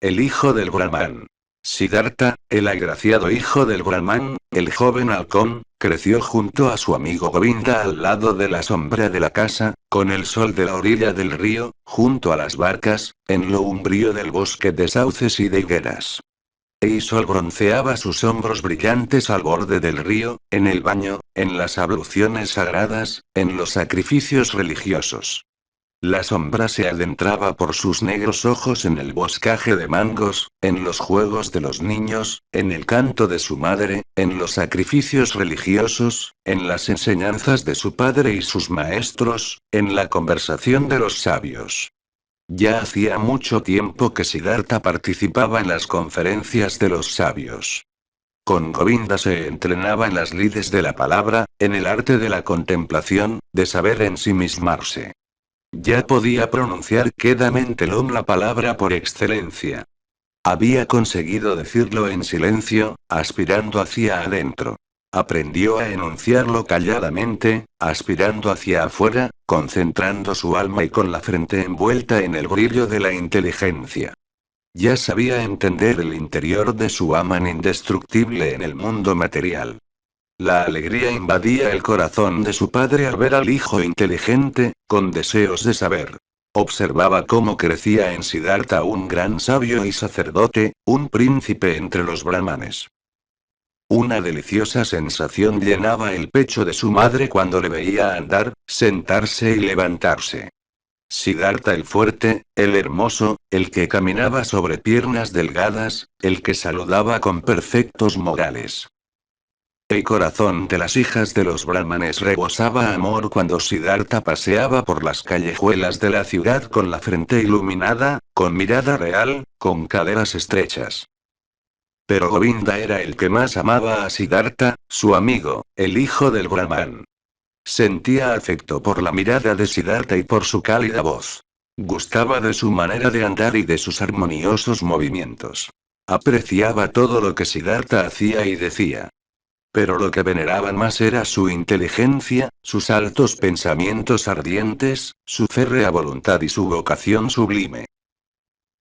el hijo del Brahman. Siddhartha, el agraciado hijo del Brahman, el joven halcón, creció junto a su amigo Govinda al lado de la sombra de la casa, con el sol de la orilla del río, junto a las barcas, en lo umbrío del bosque de sauces y de higueras. El sol bronceaba sus hombros brillantes al borde del río, en el baño, en las abluciones sagradas, en los sacrificios religiosos. La sombra se adentraba por sus negros ojos en el boscaje de mangos, en los juegos de los niños, en el canto de su madre, en los sacrificios religiosos, en las enseñanzas de su padre y sus maestros, en la conversación de los sabios. Ya hacía mucho tiempo que Siddhartha participaba en las conferencias de los sabios. Con Govinda se entrenaba en las lides de la palabra, en el arte de la contemplación, de saber ensimismarse. Ya podía pronunciar quedamente la palabra por excelencia. Había conseguido decirlo en silencio, aspirando hacia adentro. Aprendió a enunciarlo calladamente, aspirando hacia afuera, concentrando su alma y con la frente envuelta en el brillo de la inteligencia. Ya sabía entender el interior de su Aman indestructible en el mundo material. La alegría invadía el corazón de su padre al ver al hijo inteligente, con deseos de saber. Observaba cómo crecía en Siddhartha un gran sabio y sacerdote, un príncipe entre los brahmanes. Una deliciosa sensación llenaba el pecho de su madre cuando le veía andar, sentarse y levantarse. Siddhartha el fuerte, el hermoso, el que caminaba sobre piernas delgadas, el que saludaba con perfectos modales. El corazón de las hijas de los brahmanes rebosaba amor cuando Siddhartha paseaba por las callejuelas de la ciudad con la frente iluminada, con mirada real, con caderas estrechas. Pero Govinda era el que más amaba a Siddhartha, su amigo, el hijo del Brahman. Sentía afecto por la mirada de Siddhartha y por su cálida voz. Gustaba de su manera de andar y de sus armoniosos movimientos. Apreciaba todo lo que Siddhartha hacía y decía. Pero lo que veneraban más era su inteligencia, sus altos pensamientos ardientes, su férrea voluntad y su vocación sublime.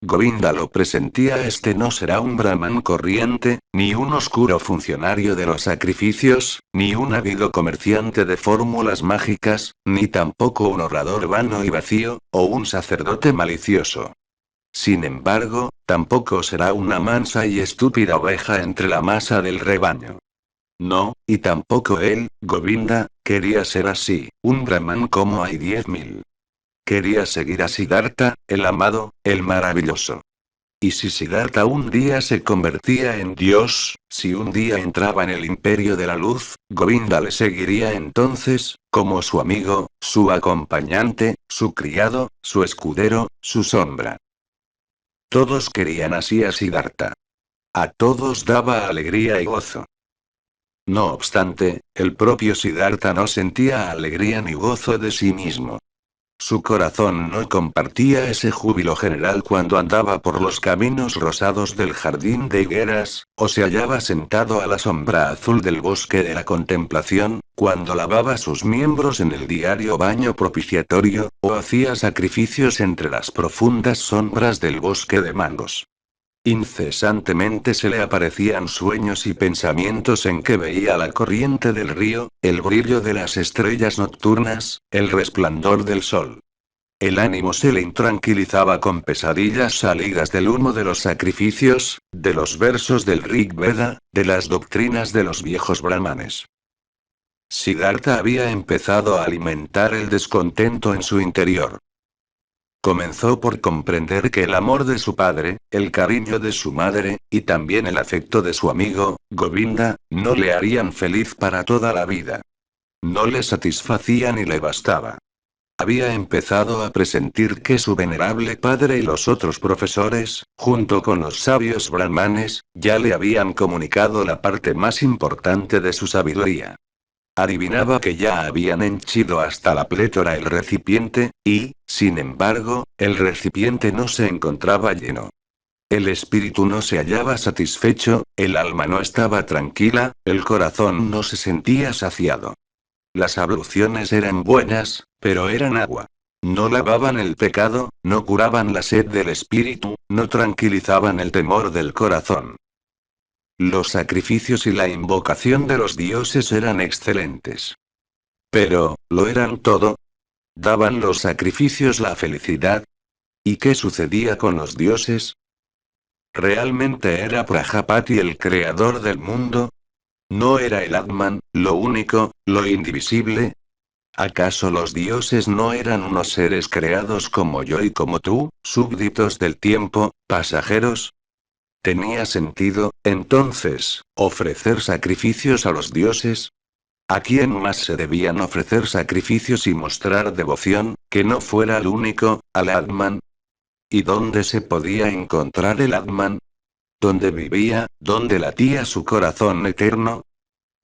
Govinda lo presentía: este no será un brahman corriente, ni un oscuro funcionario de los sacrificios, ni un ávido comerciante de fórmulas mágicas, ni tampoco un orador vano y vacío, o un sacerdote malicioso. Sin embargo, tampoco será una mansa y estúpida oveja entre la masa del rebaño. No, y tampoco él, Govinda, quería ser así, un brahman como hay 10.000. Quería seguir a Siddhartha, el amado, el maravilloso. Y si Siddhartha un día se convertía en Dios, si un día entraba en el imperio de la luz, Govinda le seguiría entonces, como su amigo, su acompañante, su criado, su escudero, su sombra. Todos querían así a Siddhartha. A todos daba alegría y gozo. No obstante, el propio Siddhartha no sentía alegría ni gozo de sí mismo. Su corazón no compartía ese júbilo general cuando andaba por los caminos rosados del jardín de higueras, o se hallaba sentado a la sombra azul del bosque de la contemplación, cuando lavaba sus miembros en el diario baño propiciatorio, o hacía sacrificios entre las profundas sombras del bosque de mangos. Incesantemente se le aparecían sueños y pensamientos en que veía la corriente del río, el brillo de las estrellas nocturnas, el resplandor del sol. El ánimo se le intranquilizaba con pesadillas salidas del humo de los sacrificios, de los versos del Rig Veda, de las doctrinas de los viejos brahmanes. Siddhartha había empezado a alimentar el descontento en su interior. Comenzó por comprender que el amor de su padre, el cariño de su madre, y también el afecto de su amigo, Govinda, no le harían feliz para toda la vida. No le satisfacía ni le bastaba. Había empezado a presentir que su venerable padre y los otros profesores, junto con los sabios brahmanes, ya le habían comunicado la parte más importante de su sabiduría. Adivinaba que ya habían henchido hasta la plétora el recipiente, y, sin embargo, el recipiente no se encontraba lleno. El espíritu no se hallaba satisfecho, el alma no estaba tranquila, el corazón no se sentía saciado. Las abluciones eran buenas, pero eran agua. No lavaban el pecado, no curaban la sed del espíritu, no tranquilizaban el temor del corazón. Los sacrificios y la invocación de los dioses eran excelentes. Pero, ¿lo eran todo? ¿Daban los sacrificios la felicidad? ¿Y qué sucedía con los dioses? ¿Realmente era Prajapati el creador del mundo? ¿No era el Atman, lo único, lo indivisible? ¿Acaso los dioses no eran unos seres creados como yo y como tú, súbditos del tiempo, pasajeros? ¿Tenía sentido, entonces, ofrecer sacrificios a los dioses? ¿A quién más se debían ofrecer sacrificios y mostrar devoción, que no fuera el único, al Atman? ¿Y dónde se podía encontrar el Atman? ¿Dónde vivía, dónde latía su corazón eterno?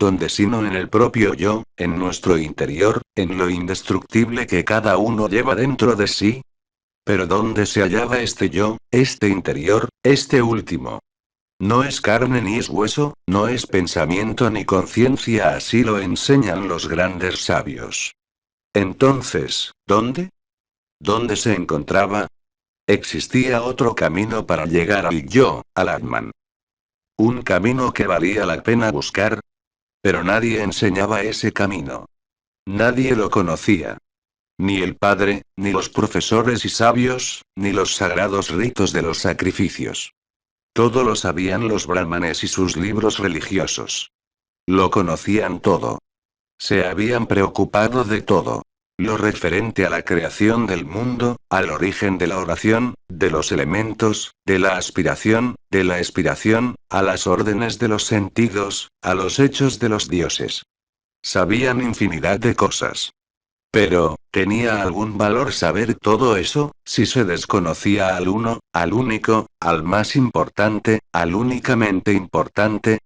¿Dónde sino en el propio yo, en nuestro interior, en lo indestructible que cada uno lleva dentro de sí? Pero ¿dónde se hallaba este yo, este interior, este último? No es carne ni es hueso, no es pensamiento ni conciencia, así lo enseñan los grandes sabios. Entonces, ¿dónde? ¿Dónde se encontraba? Existía otro camino para llegar al yo, al Atman. Un camino que valía la pena buscar. Pero nadie enseñaba ese camino. Nadie lo conocía. Ni el padre, ni los profesores y sabios, ni los sagrados ritos de los sacrificios. Todo lo sabían los brahmanes y sus libros religiosos. Lo conocían todo. Se habían preocupado de todo. Lo referente a la creación del mundo, al origen de la oración, de los elementos, de la aspiración, de la expiración, a las órdenes de los sentidos, a los hechos de los dioses. Sabían infinidad de cosas. Pero, ¿tenía algún valor saber todo eso, si se desconocía al uno, al único, al más importante, al únicamente importante?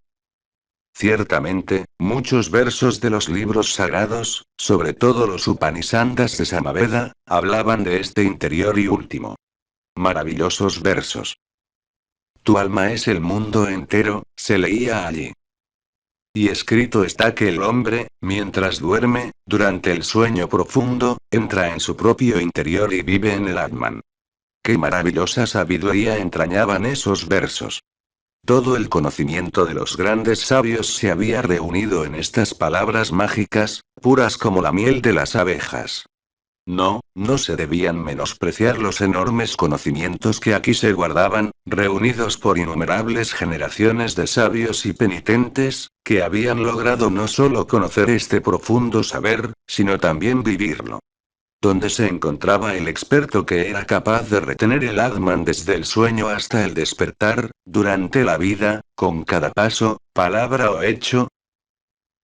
Ciertamente, muchos versos de los libros sagrados, sobre todo los Upanishads de Samaveda, hablaban de este interior y último. Maravillosos versos. Tu alma es el mundo entero, se leía allí. Y escrito está que el hombre, mientras duerme, durante el sueño profundo, entra en su propio interior y vive en el Atman. Qué maravillosa sabiduría entrañaban esos versos. Todo el conocimiento de los grandes sabios se había reunido en estas palabras mágicas, puras como la miel de las abejas. No, no se debían menospreciar los enormes conocimientos que aquí se guardaban, reunidos por innumerables generaciones de sabios y penitentes, que habían logrado no solo conocer este profundo saber, sino también vivirlo. Donde se encontraba el experto que era capaz de retener el Atman desde el sueño hasta el despertar, durante la vida, con cada paso, palabra o hecho.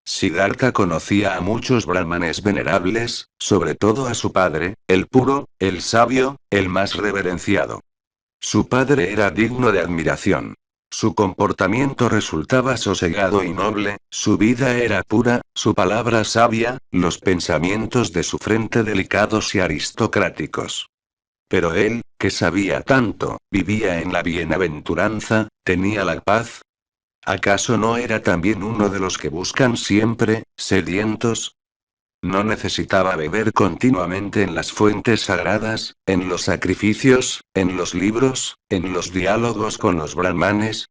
Siddhartha conocía a muchos brahmanes venerables, sobre todo a su padre, el puro, el sabio, el más reverenciado. Su padre era digno de admiración. Su comportamiento resultaba sosegado y noble, su vida era pura, su palabra sabia, los pensamientos de su frente delicados y aristocráticos. Pero él, que sabía tanto, vivía en la bienaventuranza, tenía la paz. ¿Acaso no era también uno de los que buscan siempre, sedientos? No necesitaba beber continuamente en las fuentes sagradas, en los sacrificios, en los libros, en los diálogos con los brahmanes.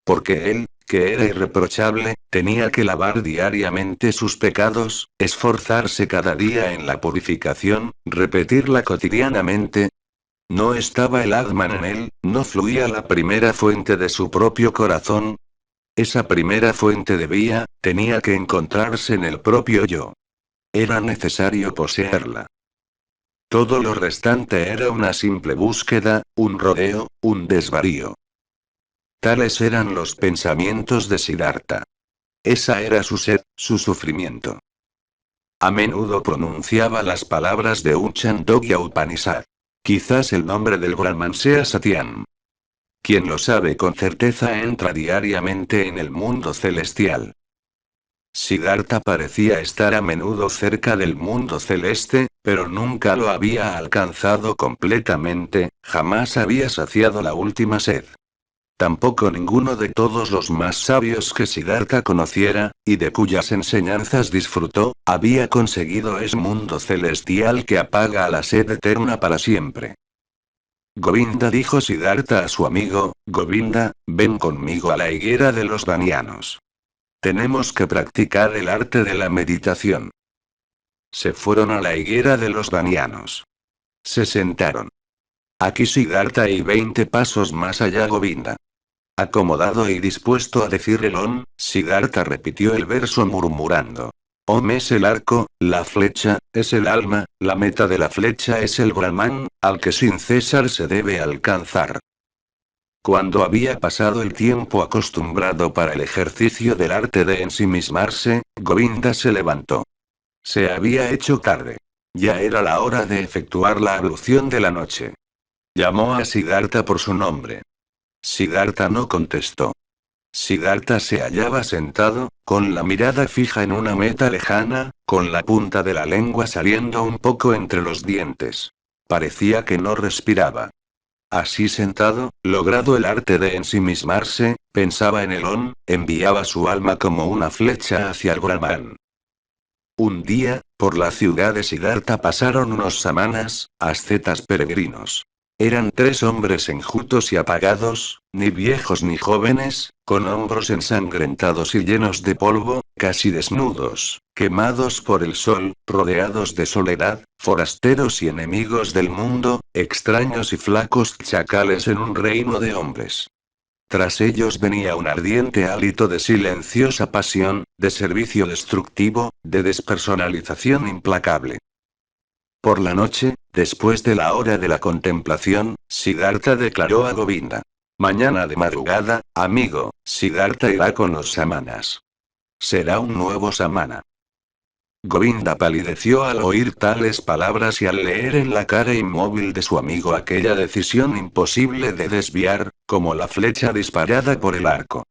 Porque él, que era irreprochable, tenía que lavar diariamente sus pecados, esforzarse cada día en la purificación, repetirla cotidianamente. No estaba el Atman en él, no fluía la primera fuente de su propio corazón. Esa primera fuente tenía que encontrarse en el propio yo. Era necesario poseerla. Todo lo restante era una simple búsqueda, un rodeo, un desvarío. Tales eran los pensamientos de Siddhartha. Esa era su sed, su sufrimiento. A menudo pronunciaba las palabras de un Chandogya Upanishad. Quizás el nombre del Brahman sea Satyam. Quien lo sabe con certeza entra diariamente en el mundo celestial. Siddhartha parecía estar a menudo cerca del mundo celeste, pero nunca lo había alcanzado completamente, jamás había saciado la última sed. Tampoco ninguno de todos los más sabios que Siddhartha conociera, y de cuyas enseñanzas disfrutó, había conseguido ese mundo celestial que apaga la sed eterna para siempre. Govinda, dijo Siddhartha a su amigo, Govinda, ven conmigo a la higuera de los Vanianos. Tenemos que practicar el arte de la meditación. Se fueron a la higuera de los Vanianos. Se sentaron. Aquí Siddhartha y 20 pasos más allá Govinda. Acomodado y dispuesto a decir el Om, Siddhartha repitió el verso murmurando. Om es el arco, la flecha, es el alma, la meta de la flecha es el Brahman, al que sin cesar se debe alcanzar. Cuando había pasado el tiempo acostumbrado para el ejercicio del arte de ensimismarse, Govinda se levantó. Se había hecho tarde. Ya era la hora de efectuar la ablución de la noche. Llamó a Siddhartha por su nombre. Siddhartha no contestó. Siddhartha se hallaba sentado, con la mirada fija en una meta lejana, con la punta de la lengua saliendo un poco entre los dientes. Parecía que no respiraba. Así sentado, logrado el arte de ensimismarse, pensaba en el Om, enviaba su alma como una flecha hacia el Brahman. Un día, por la ciudad de Siddhartha pasaron unos samanas, ascetas peregrinos. Eran 3 hombres enjutos y apagados, ni viejos ni jóvenes, con hombros ensangrentados y llenos de polvo, casi desnudos, quemados por el sol, rodeados de soledad, forasteros y enemigos del mundo, extraños y flacos chacales en un reino de hombres. Tras ellos venía un ardiente hálito de silenciosa pasión, de servicio destructivo, de despersonalización implacable. Por la noche, después de la hora de la contemplación, Siddhartha declaró a Govinda. Mañana de madrugada, amigo, Siddhartha irá con los samanas. Será un nuevo samana. Govinda palideció al oír tales palabras y al leer en la cara inmóvil de su amigo aquella decisión imposible de desviar, como la flecha disparada por el arco.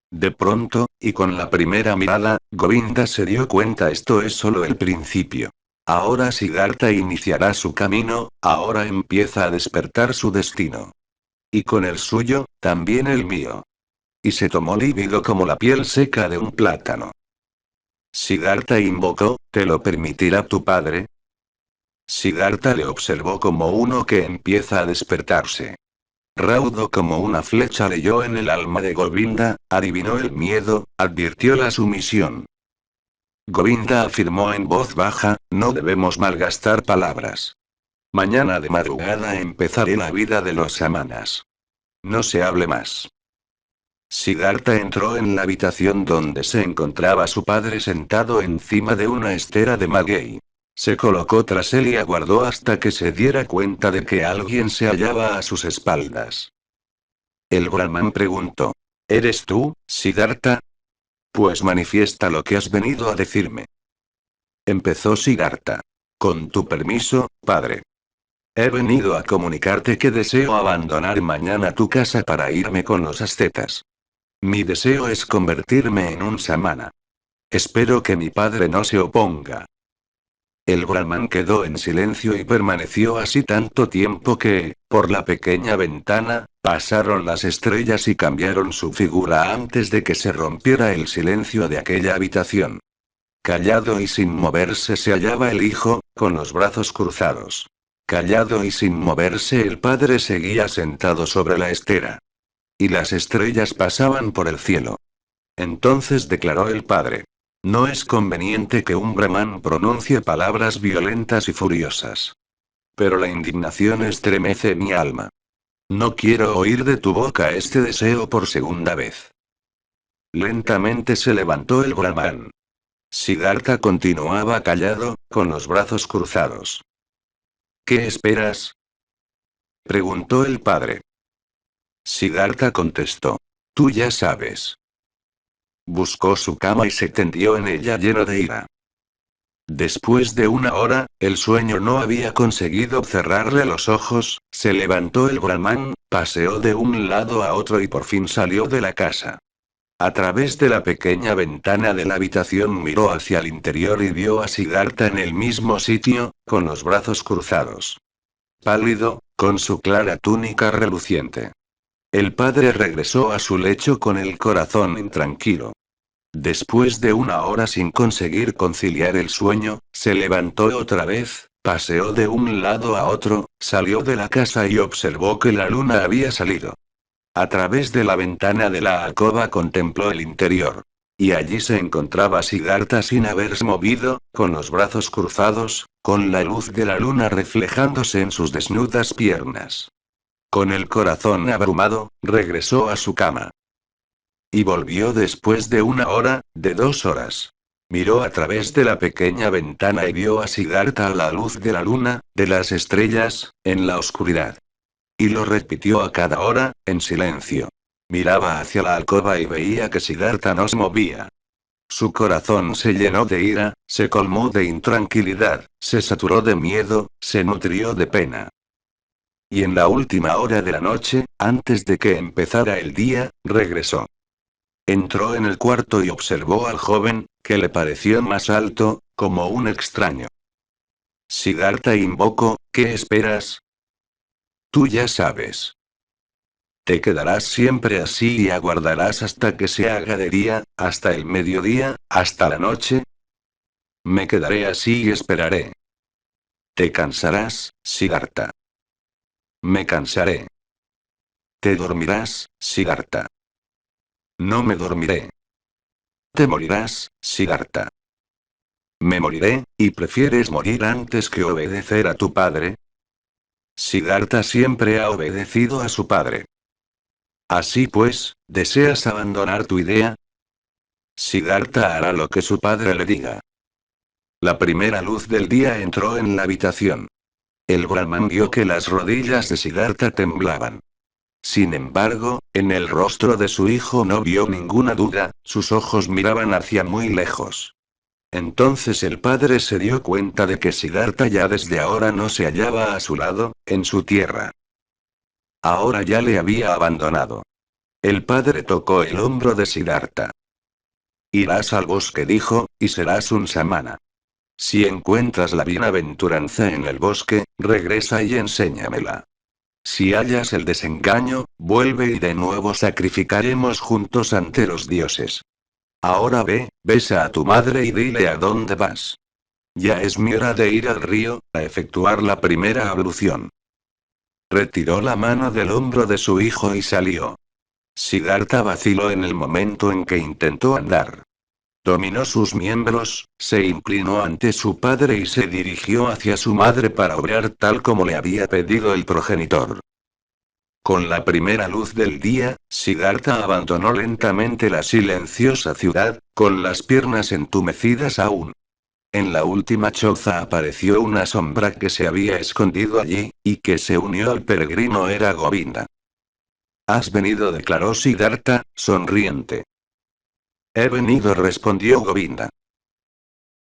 De pronto, y con la primera mirada, Govinda se dio cuenta: esto es solo el principio. Ahora Siddhartha iniciará su camino, ahora empieza a despertar su destino. Y con el suyo, también el mío. Y se tomó lívido como la piel seca de un plátano. Siddhartha invocó, ¿te lo permitirá tu padre? Siddhartha le observó como uno que empieza a despertarse. Raudo como una flecha leyó en el alma de Govinda, adivinó el miedo, advirtió la sumisión. Govinda afirmó en voz baja, no debemos malgastar palabras. Mañana de madrugada empezaré la vida de los samanas. No se hable más. Siddhartha entró en la habitación donde se encontraba su padre sentado encima de una estera de maguey. Se colocó tras él y aguardó hasta que se diera cuenta de que alguien se hallaba a sus espaldas. El Brahman preguntó. ¿Eres tú, Siddhartha? Pues manifiesta lo que has venido a decirme. Empezó Siddhartha. Con tu permiso, padre. He venido a comunicarte que deseo abandonar mañana tu casa para irme con los ascetas. Mi deseo es convertirme en un samana. Espero que mi padre no se oponga. El Brahman quedó en silencio y permaneció así tanto tiempo que, por la pequeña ventana, pasaron las estrellas y cambiaron su figura antes de que se rompiera el silencio de aquella habitación. Callado y sin moverse se hallaba el hijo, con los brazos cruzados. Callado y sin moverse el padre seguía sentado sobre la estera. Y las estrellas pasaban por el cielo. Entonces declaró el padre. No es conveniente que un brahman pronuncie palabras violentas y furiosas. Pero la indignación estremece mi alma. No quiero oír de tu boca este deseo por segunda vez. Lentamente se levantó el brahman. Siddhartha continuaba callado, con los brazos cruzados. ¿Qué esperas? Preguntó el padre. Siddhartha contestó. Tú ya sabes. Buscó su cama y se tendió en ella lleno de ira. Después de una hora, el sueño no había conseguido cerrarle los ojos, se levantó el brahman, paseó de un lado a otro y por fin salió de la casa. A través de la pequeña ventana de la habitación miró hacia el interior y vio a Siddhartha en el mismo sitio, con los brazos cruzados. Pálido, con su clara túnica reluciente. El padre regresó a su lecho con el corazón intranquilo. Después de una hora sin conseguir conciliar el sueño, se levantó otra vez, paseó de un lado a otro, salió de la casa y observó que la luna había salido. A través de la ventana de la alcoba contempló el interior. Y allí se encontraba Siddhartha sin haberse movido, con los brazos cruzados, con la luz de la luna reflejándose en sus desnudas piernas. Con el corazón abrumado, regresó a su cama. Y volvió después de una hora, de 2 horas. Miró a través de la pequeña ventana y vio a Siddhartha a la luz de la luna, de las estrellas, en la oscuridad. Y lo repitió a cada hora, en silencio. Miraba hacia la alcoba y veía que Siddhartha no se movía. Su corazón se llenó de ira, se colmó de intranquilidad, se saturó de miedo, se nutrió de pena. Y en la última hora de la noche, antes de que empezara el día, regresó. Entró en el cuarto y observó al joven, que le pareció más alto, como un extraño. Siddhartha invocó, ¿qué esperas? Tú ya sabes. Te quedarás siempre así y aguardarás hasta que se haga de día, hasta el mediodía, hasta la noche. Me quedaré así y esperaré. Te cansarás, Siddhartha. Me cansaré. Te dormirás, Siddhartha. No me dormiré. Te morirás, Siddhartha. Me moriré, ¿y prefieres morir antes que obedecer a tu padre? Siddhartha siempre ha obedecido a su padre. Así pues, ¿deseas abandonar tu idea? Siddhartha hará lo que su padre le diga. La primera luz del día entró en la habitación. El Brahman vio que las rodillas de Siddhartha temblaban. Sin embargo, en el rostro de su hijo no vio ninguna duda, sus ojos miraban hacia muy lejos. Entonces el padre se dio cuenta de que Siddhartha ya desde ahora no se hallaba a su lado, en su tierra. Ahora ya le había abandonado. El padre tocó el hombro de Siddhartha. Irás al bosque, dijo, y serás un samana. Si encuentras la bienaventuranza en el bosque, regresa y enséñamela. Si hallas el desengaño, vuelve y de nuevo sacrificaremos juntos ante los dioses. Ahora ve, besa a tu madre y dile a dónde vas. Ya es mi hora de ir al río, a efectuar la primera ablución. Retiró la mano del hombro de su hijo y salió. Siddhartha vaciló en el momento en que intentó andar. Dominó sus miembros, se inclinó ante su padre y se dirigió hacia su madre para obrar tal como le había pedido el progenitor. Con la primera luz del día, Siddhartha abandonó lentamente la silenciosa ciudad, con las piernas entumecidas aún. En la última choza apareció una sombra que se había escondido allí, y que se unió al peregrino era Govinda. ¿Has venido?, declaró Siddhartha, sonriente. He venido, respondió Govinda.